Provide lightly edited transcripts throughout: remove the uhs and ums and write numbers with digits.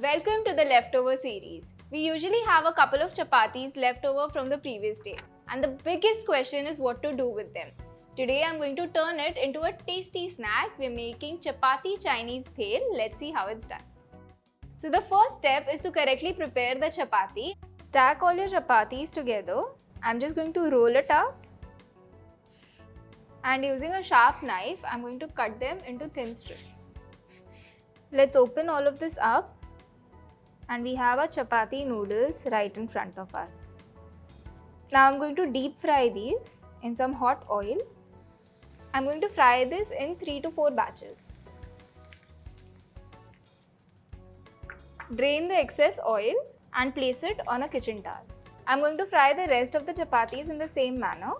Welcome to the leftover series. We usually have a couple of chapatis left over from the previous day, and the biggest question is what to do with them. Today I'm going to turn it into a tasty snack. We're making Chapati Chinese Bhel. Let's see how it's done. So the first step is to correctly prepare the chapati. Stack all your chapatis together. I'm just going to roll it up, and using a sharp knife, I'm going to cut them into thin strips. Let's open all of this up. And we have our chapati noodles right in front of us. Now I'm going to deep fry these in some hot oil. I'm going to fry this in 3 to 4 batches. Drain the excess oil and place it on a kitchen towel. I'm going to fry the rest of the chapatis in the same manner.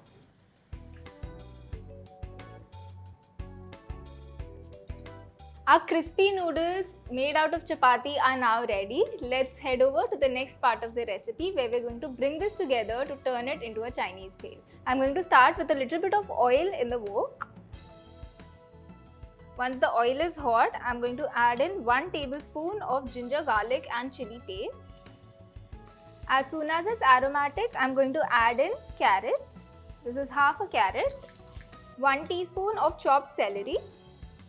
Our crispy noodles made out of chapati are now ready. Let's head over to the next part of the recipe where we're going to bring this together to turn it into a Chinese bhel. I'm going to start with a little bit of oil in the wok. Once the oil is hot, I'm going to add in 1 tablespoon of ginger, garlic and chilli paste. As soon as it's aromatic, I'm going to add in carrots. This is half a carrot. 1 teaspoon of chopped celery.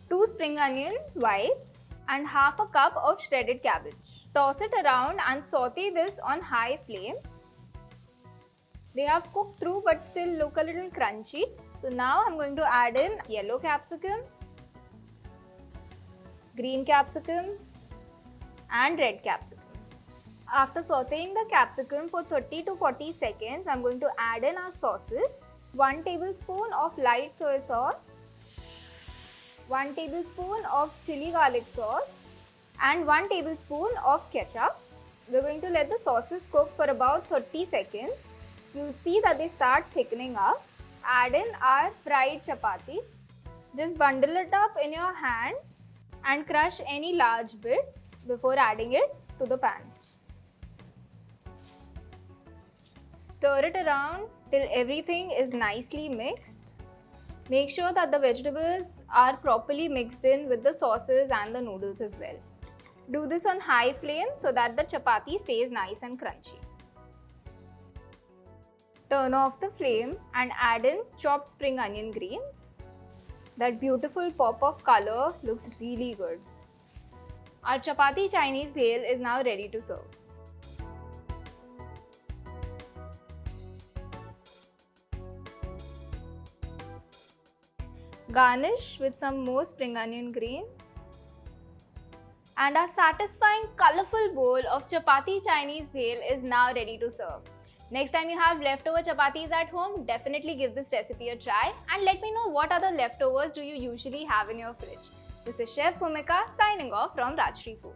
2 spring onion whites and half a cup of shredded cabbage. Toss it around and saute this on high flame. They have cooked through but still look a little crunchy. So now I'm going to add in yellow capsicum, green capsicum and red capsicum. After sauteing the capsicum for 30 to 40 seconds, I'm going to add in our sauces. 1 tablespoon of light soy sauce, 1 tablespoon of chili garlic sauce and 1 tablespoon of ketchup. We're going to let the sauces cook for about 30 seconds. You'll see that they start thickening up. Add in our fried chapati. Just bundle it up in your hand and crush any large bits before adding it to the pan. Stir it around till everything is nicely mixed. Make sure that the vegetables are properly mixed in with the sauces and the noodles as well. Do this on high flame so that the chapati stays nice and crunchy. Turn off the flame and add in chopped spring onion greens. That beautiful pop of color looks really good. Our Chapati Chinese Bhel is now ready to serve. Garnish with some more spring onion greens. And our satisfying colorful bowl of Chapati Chinese Bhel is now ready to serve. Next time you have leftover chapatis at home, definitely give this recipe a try and let me know what other leftovers do you usually have in your fridge. This is Chef Bhumika signing off from Rajshri Food.